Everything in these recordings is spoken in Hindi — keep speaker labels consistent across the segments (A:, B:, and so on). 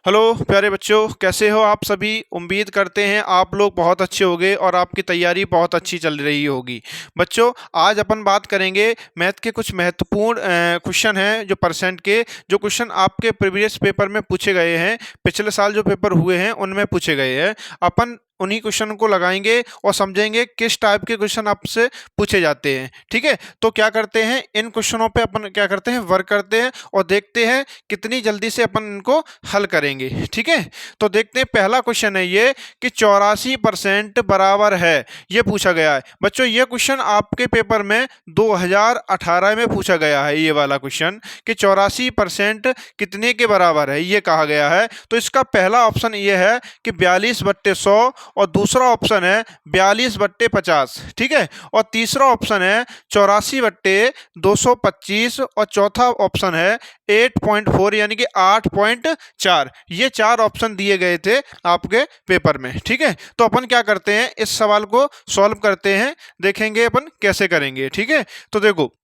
A: हेलो प्यारे बच्चों, कैसे हो आप सभी। उम्मीद करते हैं आप लोग बहुत अच्छे होंगे और आपकी तैयारी बहुत अच्छी चल रही होगी। बच्चों, आज अपन बात करेंगे मैथ के कुछ महत्वपूर्ण क्वेश्चन हैं जो परसेंट के, जो क्वेश्चन आपके प्रीवियस पेपर में पूछे गए हैं, पिछले साल जो पेपर हुए हैं उनमें पूछे गए हैं। अपन उन्हीं क्वेश्चन को लगाएंगे और समझेंगे किस टाइप के क्वेश्चन आपसे पूछे जाते हैं। ठीक है, तो क्या करते हैं, इन क्वेश्चनों पे अपन क्या करते हैं, वर्क करते हैं और देखते हैं कितनी जल्दी से अपन इनको हल करेंगे। ठीक है, तो देखते हैं पहला क्वेश्चन है ये कि 84% बराबर है, ये पूछा गया है। बच्चों, ये क्वेश्चन आपके पेपर में 2018 में पूछा गया है। ये वाला क्वेश्चन कि 84% कितने के बराबर है, ये कहा गया है। तो इसका पहला ऑप्शन ये है कि 42/100 और दूसरा ऑप्शन है 42/50। ठीक है, और तीसरा ऑप्शन है 84/225 और चौथा ऑप्शन है 8.4 यानी कि 8.4। ये चार ऑप्शन दिए गए थे आपके पेपर में। ठीक है, तो अपन क्या करते हैं, इस सवाल को सॉल्व करते हैं, देखेंगे अपन कैसे करेंगे। ठीक है, तो देखो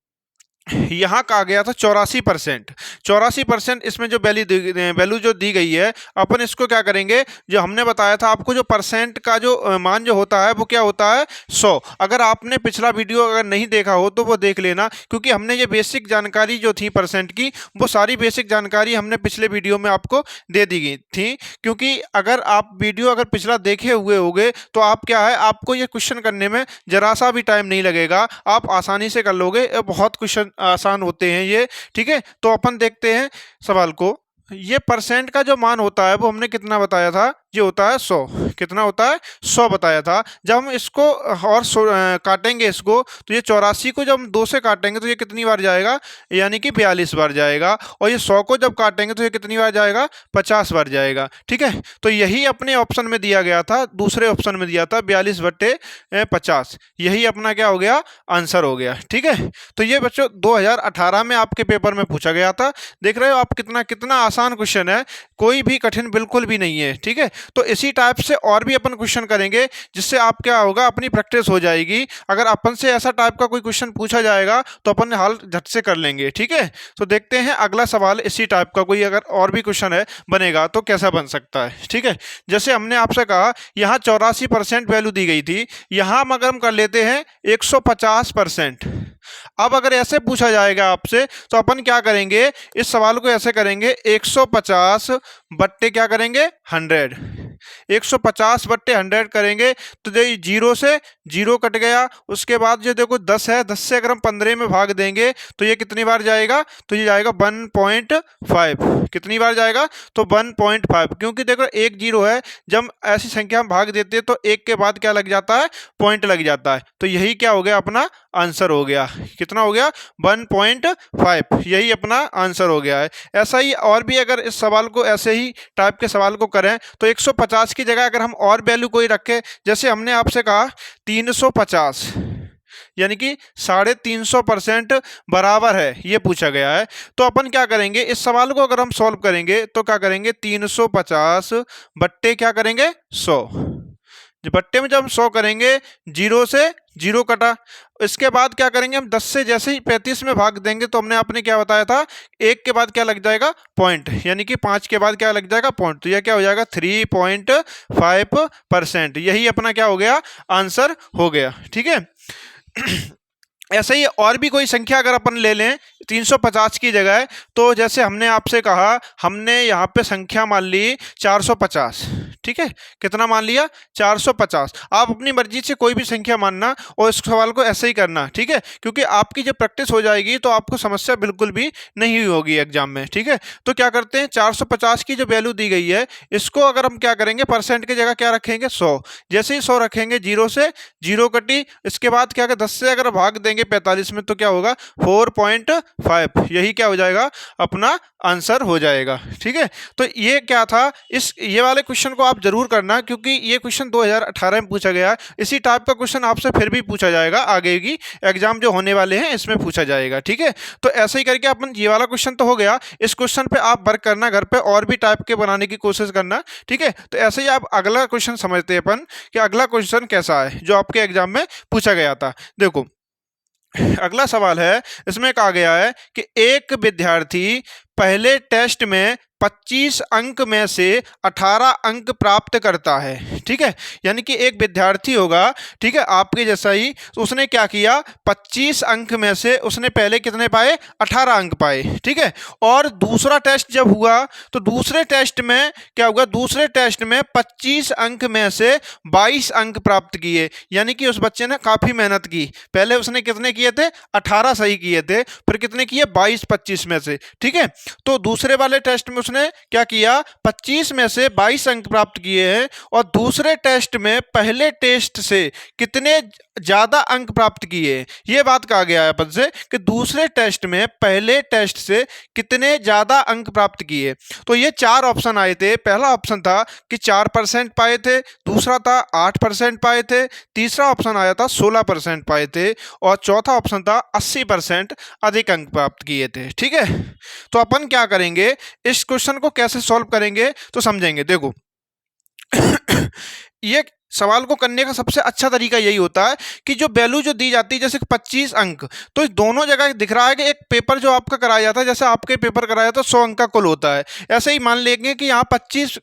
A: यहाँ कहा गया था 84%। 84% इसमें जो वैल्यू जो दी गई है, अपन इसको क्या करेंगे, जो हमने बताया था आपको, जो परसेंट का जो मान जो होता है वो क्या होता है, 100। अगर आपने पिछला वीडियो अगर नहीं देखा हो तो वो देख लेना, क्योंकि हमने ये बेसिक जानकारी जो थी परसेंट की, वो सारी बेसिक जानकारी हमने पिछले वीडियो में आपको दे दी गई थी। क्योंकि अगर आप वीडियो अगर पिछला देखे हुए होगे तो आप क्या है, आपको ये क्वेश्चन करने में जरा सा भी टाइम नहीं लगेगा, आप आसानी से कर लोगे। बहुत क्वेश्चन आसान होते हैं ये। ठीक है, तो अपन देखते हैं सवाल को। ये परसेंट का जो मान होता है वो हमने कितना बताया था, ये होता है 100। कितना होता है, 100 बताया था। जब हम इसको और काटेंगे इसको, तो ये 84 को जब हम 2 से काटेंगे तो ये कितनी बार जाएगा, यानी कि 42 बार जाएगा। और ये 100 को जब काटेंगे तो ये कितनी बार जाएगा, 50 बार जाएगा। ठीक है, तो यही अपने ऑप्शन में दिया गया था, दूसरे ऑप्शन में दिया था 42/50। यही अपना क्या हो गया, आंसर हो गया। ठीक है, तो ये बच्चों 2018 में आपके पेपर में पूछा गया था। देख रहे हो आप, कितना कितना आसान क्वेश्चन है, कोई भी कठिन बिल्कुल भी नहीं है। ठीक है, तो इसी टाइप से और भी अपन क्वेश्चन करेंगे, जिससे आप क्या होगा, अपनी प्रैक्टिस हो जाएगी। अगर अपन से ऐसा टाइप का कोई क्वेश्चन पूछा जाएगा तो अपन हल झट से कर लेंगे। ठीक है, तो देखते हैं अगला सवाल, इसी टाइप का कोई अगर और भी क्वेश्चन है बनेगा तो कैसा बन सकता है। ठीक है, जैसे हमने आपसे कहा यहाँ 84% वैल्यू दी गई थी, यहाँ अगर हम कर लेते हैं 150%। अब अगर ऐसे पूछा जाएगा आपसे तो अपन क्या करेंगे, इस सवाल को ऐसे करेंगे, 150 बट्टे क्या करेंगे, 100। 150/100 करेंगे तो ये जीरो से जीरो कट गया। उसके बाद जो देखो 10 है, 10 से अगर हम 15 में भाग देंगे तो ये कितनी बार जाएगा, तो ये जाएगा 1.5। कितनी बार जाएगा, तो 1.5। क्योंकि देखो एक जीरो है, जब ऐसी संख्या हम भाग देते हैं तो एक के बाद क्या लग जाता है, पॉइंट लग जाता है। तो यही क्या हो गया, अपना आंसर हो गया। कितना हो गया, 1.5। यही अपना आंसर हो गया है। ऐसा ही और भी अगर इस सवाल को ऐसे ही टाइप के सवाल को करें तो 150 की जगह अगर हम और वैल्यू कोई रखें, जैसे हमने आपसे कहा 350, यानी कि 350% बराबर है, ये पूछा गया है। तो अपन क्या करेंगे, इस सवाल को अगर हम सॉल्व करेंगे तो क्या करेंगे, 350 बट्टे क्या करेंगे, 100। बट्टे में जब हम 100 करेंगे, जीरो से जीरो कटा। इसके बाद क्या करेंगे, हम 10 से जैसे ही 35 में भाग देंगे तो हमने आपने क्या बताया था, एक के बाद क्या लग जाएगा, पॉइंट, यानी कि 5 के बाद क्या लग जाएगा, पॉइंट। तो यह क्या हो जाएगा, 3.5%। यही अपना क्या हो गया, आंसर हो गया। ठीक है, ऐसे ही और भी कोई संख्या अगर अपन ले लें 350 की जगह, तो जैसे हमने आपसे कहा, हमने यहाँ पे संख्या मान ली 450। ठीक है, कितना मान लिया, 450। आप अपनी मर्जी से कोई भी संख्या मानना और इस सवाल को ऐसे ही करना। ठीक है, क्योंकि आपकी जब प्रैक्टिस हो जाएगी तो आपको समस्या बिल्कुल भी नहीं हुई होगी एग्जाम में। ठीक है, तो क्या करते हैं, 450 की जो वैल्यू दी गई है, इसको अगर हम क्या करेंगे, परसेंट की जगह क्या रखेंगे, 100। जैसे ही 100 रखेंगे, जीरो से जीरो कटी। इसके बाद क्या, 10 से अगर भाग देंगे 45 में तो क्या होगा, 4.5। यही क्या हो जाएगा, अपना आंसर हो जाएगा। ठीक है, तो ये क्या था, ये वाले क्वेश्चन को आप जरूर करना, क्योंकि ये क्वेश्चन 2018 में पूछा गया है। इसी टाइप का क्वेश्चन आपसे फिर भी पूछा जाएगा, आगे की एग्जाम जो होने वाले हैं इसमें पूछा जाएगा। ठीक है, तो ऐसे ही करके अपन, ये वाला क्वेश्चन तो हो गया, इस क्वेश्चन पे आप वर्क करना घर पे, और भी टाइप के बनाने की कोशिश करना। ठीक है, तो ऐसे ही आप अगला क्वेश्चन समझते हैं अपन कि अगला क्वेश्चन कैसा है जो आपके एग्जाम में पूछा गया था। देखो अगला सवाल है, इसमें कहा गया है कि एक विद्यार्थी पहले टेस्ट में 25 अंक में से 18 अंक प्राप्त करता है। ठीक है, यानी कि एक विद्यार्थी होगा, ठीक है, आपके जैसा ही, उसने क्या किया, 25 अंक में से उसने पहले कितने पाए, 18 अंक पाए। ठीक है, और दूसरा टेस्ट जब हुआ तो दूसरे टेस्ट में क्या हुआ, दूसरे टेस्ट में 25 अंक में से 22 अंक प्राप्त किए। यानी कि उस बच्चे ने काफ़ी मेहनत की। पहले उसने कितने किए थे, 18 सही किए थे, फिर कितने किए, 22 25 में से। ठीक है, तो दूसरे वाले टेस्ट में उसने क्या किया, 25 में से 22 अंक प्राप्त किए हैं, और दूसरे टेस्ट में पहले टेस्ट से कितने ज्यादा अंक प्राप्त किए। ये बात कहा गया है अपन से कि दूसरे टेस्ट में पहले टेस्ट से कितने ज्यादा अंक प्राप्त किए। तो ये 4 ऑप्शन आए थे। पहला ऑप्शन था कि 4% पाए थे, दूसरा था 8% पाए थे, तीसरा ऑप्शन आया था 16% पाए थे, और चौथा ऑप्शन था 80% अधिक अंक प्राप्त किए थे। ठीक है, तो अपन क्या करेंगे, इस क्वेश्चन को कैसे सॉल्व करेंगे तो समझेंगे। देखो ये सवाल को करने का सबसे अच्छा तरीका यही होता है कि जो वैल्यू जो दी जाती है, जैसे 25 अंक, तो दोनों जगह दिख रहा है कि एक पेपर जो आपका कराया जाता है, जैसे आपके पेपर कराया जाता है 100 अंक का कुल होता है, ऐसे ही मान लेंगे कि यहाँ 25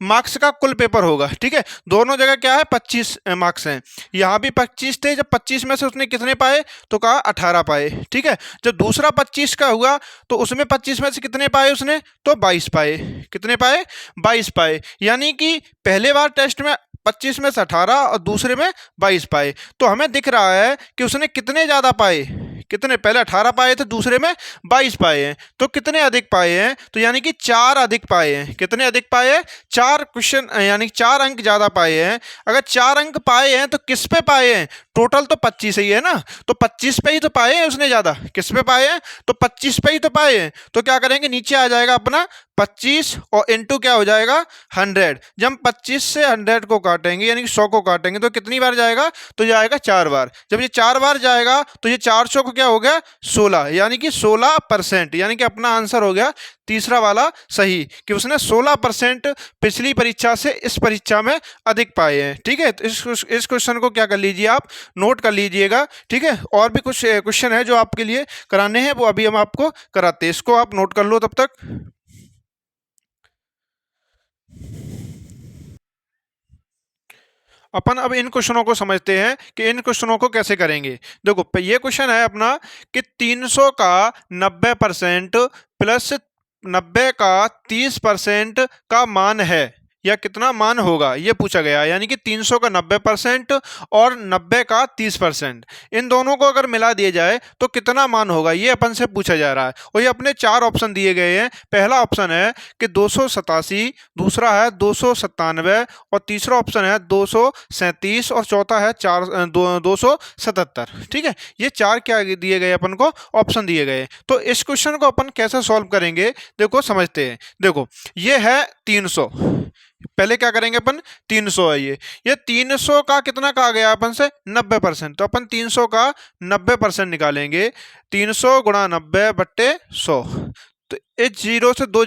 A: मार्क्स का कुल पेपर होगा। ठीक है, दोनों जगह क्या है, 25 मार्क्स हैं। यहाँ भी 25 थे, जब 25 में से उसने कितने पाए, तो कहा 18 पाए। ठीक है, जब दूसरा 25 का हुआ तो उसमें 25 में से कितने पाए उसने, तो 22 पाए। कितने पाए, 22 पाए। यानी कि पहले बार टेस्ट में 25 में से 18 और दूसरे में 22 पाए। तो हमें दिख रहा है कि उसने कितने ज़्यादा पाए, कितने, पहले 18 पाए थे, दूसरे में 22 पाए हैं, तो कितने अधिक पाए हैं, तो यानी कि 4 अधिक पाए हैं। कितने अधिक पाए हैं, 4 क्वेश्चन यानी 4 अंक ज़्यादा पाए हैं। अगर 4 अंक पाए हैं तो किस पे पाए हैं, टोटल तो 25 ही है ना, तो 25 पे ही तो पाए हैं उसने ज़्यादा। किस पे पाए हैं, तो 25 पे ही तो पाए हैं। तो क्या करेंगे, नीचे आ जाएगा अपना 25 और इंटू क्या हो जाएगा, 100। जब हम 25 से 100 को काटेंगे यानी कि 100 को काटेंगे तो कितनी बार जाएगा, तो जाएगा 4 बार। जब ये 4 बार जाएगा तो ये 400 को क्या हो गया, 16, यानी कि 16%। यानी कि अपना आंसर हो गया तीसरा वाला सही, कि उसने 16% पिछली परीक्षा से इस परीक्षा में अधिक पाए हैं। ठीक है, तो इस क्वेश्चन को क्या कर लीजिए, आप नोट कर लीजिएगा। ठीक है, और भी कुछ क्वेश्चन है जो आपके लिए कराने हैं, वो अभी हम आपको कराते हैं, इसको आप नोट कर लो तब तक। अपन अब इन क्वेश्चनों को समझते हैं कि इन क्वेश्चनों को कैसे करेंगे। देखो ये क्वेश्चन है अपना कि 300 का 90% प्लस 90 का 30% का मान है, या कितना मान होगा, ये पूछा गया है। यानी कि 300 का 90% और 90 का 30%, इन दोनों को अगर मिला दिया जाए तो कितना मान होगा, ये अपन से पूछा जा रहा है। और ये अपने 4 ऑप्शन दिए गए हैं। पहला ऑप्शन है कि 287, दूसरा है 297, और तीसरा ऑप्शन है 237, और चौथा है 277। ठीक है, ये 4 क्या दिए गए अपन को, ऑप्शन दिए गए। तो इस क्वेश्चन को अपन कैसे सॉल्व करेंगे, देखो समझते हैं। देखो ये है 300, पहले क्या करेंगे अपन, 300 है ये 300 का कितना कहा गया अपन से, 90%। तो अपन 300 का 90% निकालेंगे, 300 गुणा 90 बट्टे 100। तो इस जीरो से 2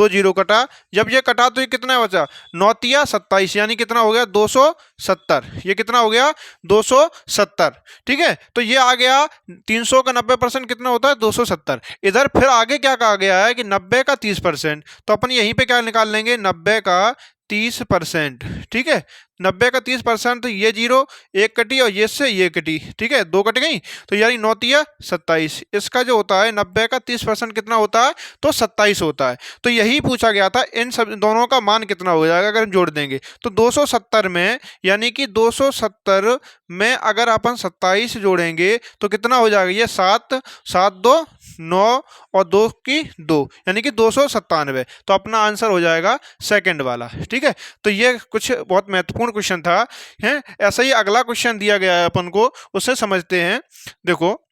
A: जीरो कटा, जब ये कटा तो ये कितना बचा, 9 27, यानी कितना हो गया, 270। ये कितना हो गया, 270। ठीक है, तो ये आ गया 300 का 90% कितना होता है, 270। इधर फिर आगे क्या कहा गया है कि 90 का 30%, तो अपन यहीं पे क्या निकाल लेंगे, 90 का 30%। ठीक है, 90 का 30%, तो ये जीरो एक कटी और ये से ये कटी। ठीक है, 2 कट गई, तो यानी 9 तिया 27। इसका जो होता है 90 का 30% कितना होता है, तो 27 होता है। तो यही पूछा गया था, इन सब दोनों का मान कितना हो जाएगा अगर हम जोड़ देंगे। तो 270 में, यानी कि 270 में अगर अपन 27 जोड़ेंगे तो कितना हो जाएगा, ये 7 7 2 9 और 2 की 2, यानी कि 297। तो अपना आंसर हो जाएगा सेकंड वाला। ठीक है, तो ये कुछ बहुत महत्वपूर्ण क्वेश्चन था है। ऐसा ही अगला क्वेश्चन दिया गया है अपन को, उससे समझते हैं। देखो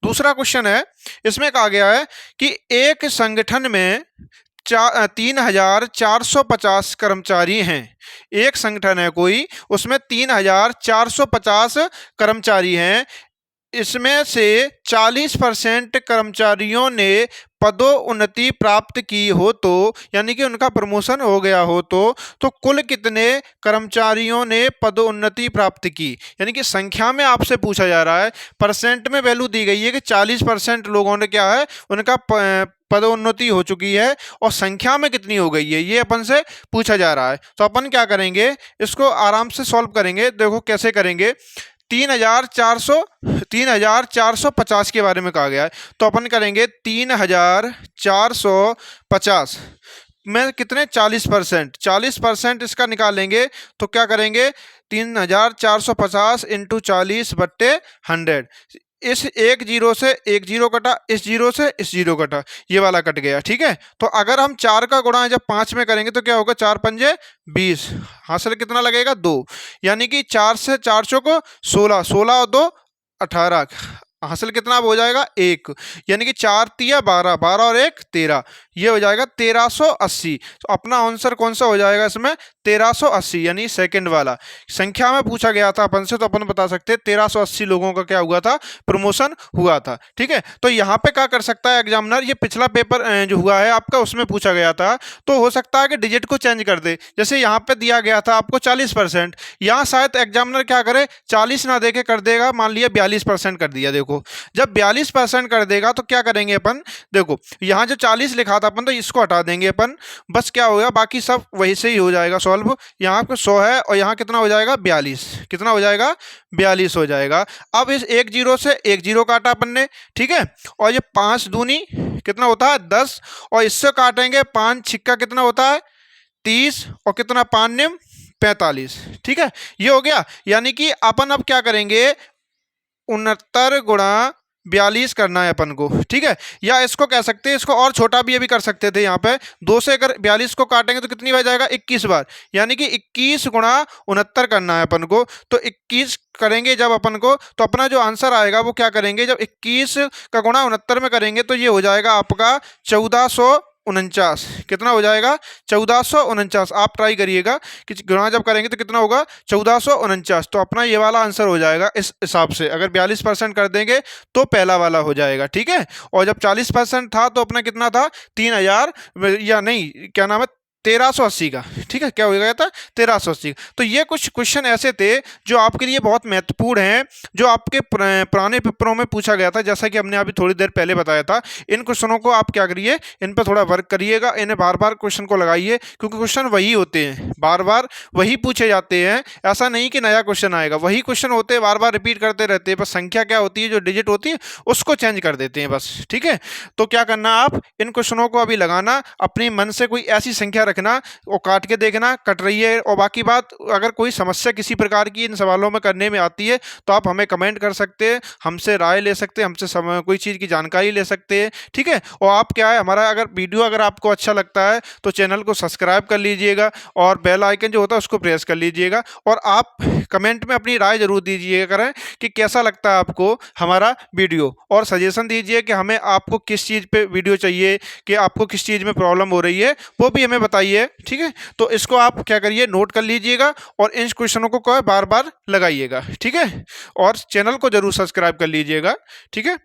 A: दूसरा क्वेश्चन है, इसमें कहा गया है कि एक संगठन में 3450 कर्मचारी हैं। एक संगठन है कोई, उसमें 3450 कर्मचारी हैं। इसमें से 40% कर्मचारियों ने पदोन्नति प्राप्त की हो तो, यानी कि उनका प्रमोशन हो गया हो तो कुल कितने कर्मचारियों ने पदोन्नति प्राप्त की, यानी कि संख्या में आपसे पूछा जा रहा है। परसेंट में वैल्यू दी गई है कि 40% लोगों ने क्या है, उनका पदोन्नति हो चुकी है, और संख्या में कितनी हो गई है ये अपन से पूछा जा रहा है। तो अपन क्या करेंगे, इसको आराम से सॉल्व करेंगे। देखो कैसे करेंगे। 3,450 के बारे में कहा गया है, तो अपन करेंगे 3,450 में कितने 40% इसका निकालेंगे, तो क्या करेंगे 3,450 इंटू 40/100। इस एक जीरो से एक जीरो कटा, इस जीरो से इस जीरो कटा, ये वाला कट गया। ठीक है, तो अगर हम 4 का गुणा जब 5 में करेंगे तो क्या होगा, 4 पंजे 20, हासिल कितना लगेगा 2, यानी कि 4 से 4 चौको 16, 16 और 2 18, हासिल कितना अब हो जाएगा 1, यानी कि 4 तिया 12, 12 और 1 13, ये हो जाएगा 1380। तो अपना आंसर कौन सा हो जाएगा इसमें, 1380, यानी सेकंड वाला। संख्या में पूछा गया था अपन से, तो अपन बता सकते हैं 1380 लोगों का क्या हुआ था, प्रमोशन हुआ था। ठीक है, तो यहाँ पे क्या कर सकता है एग्जामिनर, ये पिछला पेपर जो हुआ है आपका उसमें पूछा गया था, तो हो सकता है कि डिजिट को चेंज कर दे। जैसे यहाँ पे दिया गया था आपको 40%, यहाँ शायद एग्जामिनर क्या करे, 40 ना देके कर देगा, मान लिया 42% कर दिया। देखो जब 42% कर देगा तो क्या करेंगे अपन, देखो यहाँ जो 40 लिखा था अपन, तो इसको हटा देंगे अपन, बस क्या होगा, बाकी सब वही से ही हो जाएगा सॉल्व। यहाँ पे 100 है और यहाँ कितना हो जाएगा 42, कितना हो जाएगा 42 हो जाएगा। अब इस एक जीरो से एक जीरो काटा अपन ने, ठीक है, और ये 5 दूनी कितना होता है 10, और इससे काटेंगे 5 छिक्का कितना होता है 30, और कितना 5 निम 45। ठीक है, ये हो गया। यानी कि अपन अब क्या करेंगे, 69 गुणा 42 करना है अपन को। ठीक है, या इसको कह सकते हैं, इसको और छोटा भी अभी कर सकते थे। यहाँ पे 2 से अगर 42 को काटेंगे तो कितनी बार जाएगा 21 बार, यानी कि 21 गुणा 69 करना है अपन को। तो 21 करेंगे जब अपन को, तो अपना जो आंसर आएगा वो क्या करेंगे, जब 21 का गुणा 69 में करेंगे तो ये हो जाएगा आपका 1449। कितना हो जाएगा 1449। आप ट्राई करिएगा कि गुणा जब करेंगे तो कितना होगा 1449। तो अपना ये वाला आंसर हो जाएगा इस हिसाब से। अगर 42% कर देंगे तो पहला वाला हो जाएगा। ठीक है, और जब 40% था तो अपना कितना था 3000, या नहीं क्या नाम है 1380 का। ठीक है, क्या हो गया था 1380। तो ये कुछ क्वेश्चन ऐसे थे जो आपके लिए बहुत महत्वपूर्ण हैं, जो आपके पुराने पेपरों में पूछा गया था, जैसा कि हमने अभी थोड़ी देर पहले बताया था। इन क्वेश्चनों को आप क्या करिए, इन पर थोड़ा वर्क करिएगा, इन्हें बार बार क्वेश्चन को लगाइए, क्योंकि क्वेश्चन वही होते हैं, बार बार वही पूछे जाते हैं। ऐसा नहीं कि नया क्वेश्चन आएगा, वही क्वेश्चन होते हैं, बार बार रिपीट करते रहते हैं, बस संख्या क्या होती है, जो डिजिट होती है उसको चेंज कर देते हैं बस। ठीक है, तो क्या करना, आप इन क्वेश्चनों को अभी लगाना, अपने मन से कोई ऐसी संख्या रखना और काट के देखना कट रही है। और बाकी बात, अगर कोई समस्या किसी प्रकार की इन सवालों में करने में आती है तो आप हमें कमेंट कर सकते हैं, हमसे राय ले सकते हैं, हमसे कोई चीज़ की जानकारी ले सकते हैं। ठीक है, और आप क्या है, हमारा अगर वीडियो अगर आपको अच्छा लगता है तो चैनल को सब्सक्राइब कर लीजिएगा और बेल आइकन जो होता है उसको प्रेस कर लीजिएगा। और आप कमेंट में अपनी राय जरूर दीजिएगा करें कि कैसा लगता है आपको हमारा वीडियो, और सजेशन दीजिए कि हमें आपको किस चीज़ पे वीडियो चाहिए, कि आपको किस चीज़ में प्रॉब्लम हो रही है, वो भी हमें बताइए। ठीक है, तो इसको आप क्या करिए, नोट कर लीजिएगा और इन क्वेश्चनों को बार बार लगाइएगा। ठीक है, और चैनल को जरूर सब्सक्राइब कर लीजिएगा। ठीक है।